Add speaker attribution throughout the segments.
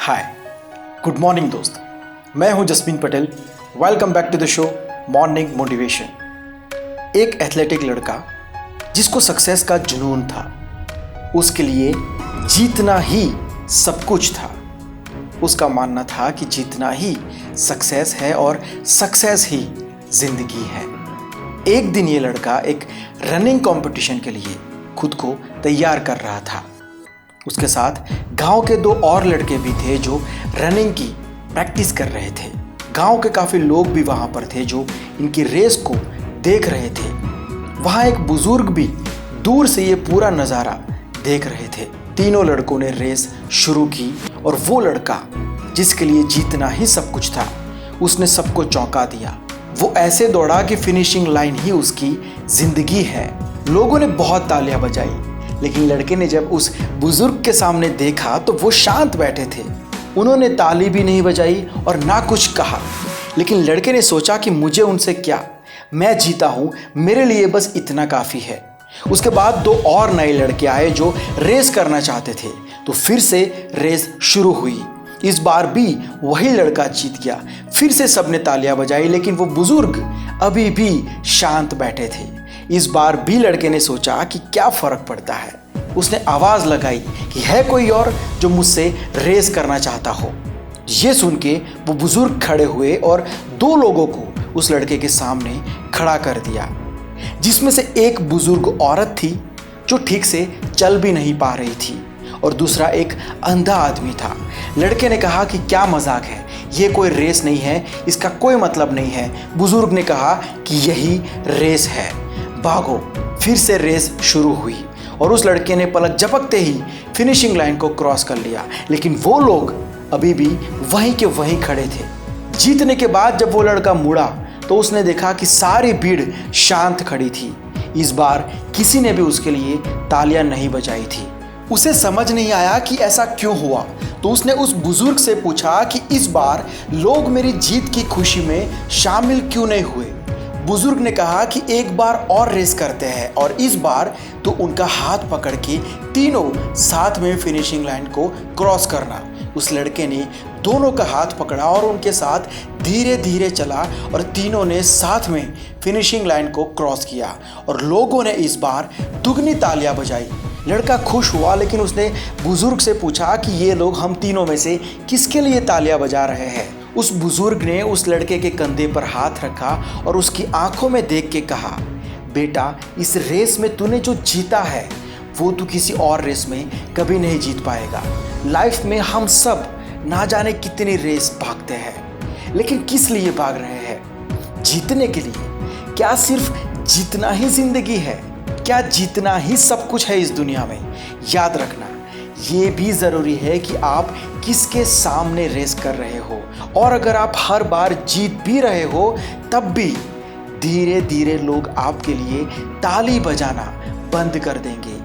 Speaker 1: हाय, good morning दोस्त। मैं हूं Jasmin Patel. Welcome back to the show morning motivation. एक एथलेटिक लड़का जिसको सक्सेस का जुनून था, उसके लिए जीतना ही सब कुछ था। उसका मानना था कि जीतना ही सक्सेस है और सक्सेस ही जिंदगी है। एक दिन ये लड़का एक रनिंग कंपटीशन के लिए खुद को तैयार कर रहा था। उसके साथ गांव के दो और लड़के भी थे जो रनिंग की प्रैक्टिस कर रहे थे। गांव के काफ़ी लोग भी वहां पर थे जो इनकी रेस को देख रहे थे। वहां एक बुजुर्ग भी दूर से ये पूरा नज़ारा देख रहे थे। तीनों लड़कों ने रेस शुरू की और वो लड़का जिसके लिए जीतना ही सब कुछ था, उसने सबको चौंका दिया। वो ऐसे दौड़ा कि फिनिशिंग लाइन ही उसकी जिंदगी है। लोगों ने बहुत तालियां बजाई, लेकिन लड़के ने जब उस बुजुर्ग के सामने देखा तो वो शांत बैठे थे। उन्होंने ताली भी नहीं बजाई और ना कुछ कहा। लेकिन लड़के ने सोचा कि मुझे उनसे क्या, मैं जीता हूँ, मेरे लिए बस इतना काफ़ी है। उसके बाद दो और नए लड़के आए जो रेस करना चाहते थे, तो फिर से रेस शुरू हुई। इस बार भी वही लड़का जीत गया। फिर से सबने तालियां बजाई, लेकिन वो बुजुर्ग अभी भी शांत बैठे थे। इस बार भी लड़के ने सोचा कि क्या फर्क पड़ता है। उसने आवाज लगाई कि है कोई और जो मुझसे रेस करना चाहता हो। ये सुन के वो बुजुर्ग खड़े हुए और दो लोगों को उस लड़के के सामने खड़ा कर दिया, जिसमें से एक बुजुर्ग औरत थी जो ठीक से चल भी नहीं पा रही थी और दूसरा एक अंधा आदमी था। लड़के ने कहा कि क्या मजाक है, ये कोई रेस नहीं है, इसका कोई मतलब नहीं है। बुजुर्ग ने कहा कि यही रेस है, भागो। फिर से रेस शुरू हुई और उस लड़के ने पलक झपकते ही फिनिशिंग लाइन को क्रॉस कर लिया। लेकिन वो लोग अभी भी वहीं के वहीं खड़े थे। जीतने के बाद जब वो लड़का मुड़ा तो उसने देखा कि सारी भीड़ शांत खड़ी थी। इस बार किसी ने भी उसके लिए तालियां नहीं बजाई थी। उसे समझ नहीं आया कि ऐसा क्यों हुआ, तो उसने उस बुजुर्ग से पूछा कि इस बार लोग मेरी जीत की खुशी में शामिल क्यों नहीं हुए। बुजुर्ग ने कहा कि एक बार और रेस करते हैं, और इस बार तो उनका हाथ पकड़ के तीनों साथ में फिनिशिंग लाइन को क्रॉस करना। उस लड़के ने दोनों का हाथ पकड़ा और उनके साथ धीरे धीरे चला और तीनों ने साथ में फिनिशिंग लाइन को क्रॉस किया और लोगों ने इस बार दुगनी तालियां बजाई। लड़का खुश हुआ, लेकिन उसने बुजुर्ग से पूछा कि ये लोग हम तीनों में से किसके लिए तालियां बजा रहे हैं। उस बुजुर्ग ने उस लड़के के कंधे पर हाथ रखा और उसकी आंखों में देख के कहा, बेटा, इस रेस में तूने जो जीता है वो तू किसी और रेस में कभी नहीं जीत पाएगा। लाइफ में हम सब ना जाने कितनी रेस भागते हैं, लेकिन किस लिए भाग रहे हैं? जीतने के लिए। क्या सिर्फ जीतना ही जिंदगी है? क्या जीतना ही सब कुछ है इस दुनिया में? याद रखना, ये भी ज़रूरी है कि आप किसके सामने रेस कर रहे हो, और अगर आप हर बार जीत भी रहे हो तब भी धीरे धीरे लोग आपके लिए ताली बजाना बंद कर देंगे।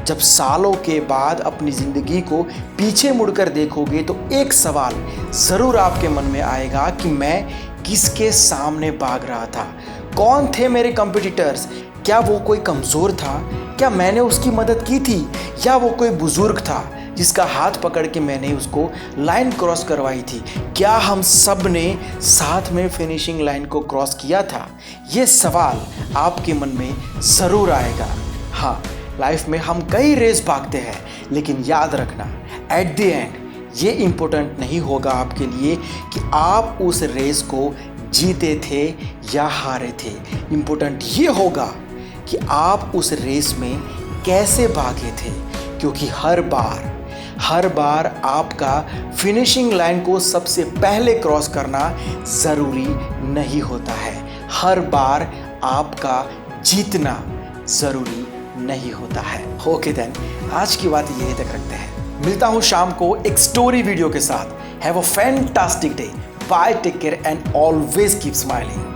Speaker 1: जब सालों के बाद अपनी ज़िंदगी को पीछे मुड़कर देखोगे तो एक सवाल ज़रूर आपके मन में आएगा कि मैं किसके सामने भाग रहा था? कौन थे मेरे कॉम्पिटिटर्स? क्या वो कोई कमज़ोर था? क्या मैंने उसकी मदद की थी? या वो कोई बुजुर्ग था जिसका हाथ पकड़ के मैंने उसको लाइन क्रॉस करवाई थी? क्या हम सब ने साथ में फिनिशिंग लाइन को क्रॉस किया था? ये सवाल आपके मन में ज़रूर आएगा। हाँ, लाइफ में हम कई रेस भागते हैं, लेकिन याद रखना, एट द एंड ये इम्पोर्टेंट नहीं होगा आपके लिए कि आप उस रेस को जीते थे या हारे थे। इम्पोर्टेंट ये होगा कि आप उस रेस में कैसे भागे थे, क्योंकि हर बार आपका फिनिशिंग लाइन को सबसे पहले क्रॉस करना ज़रूरी नहीं होता है। हर बार आपका जीतना ज़रूरी नहीं होता है। ओके देन, आज की बात यहीं तक रखते हैं। मिलता हूँ शाम को एक स्टोरी वीडियो के साथ। Have a fantastic day. Bye, take care and always keep smiling.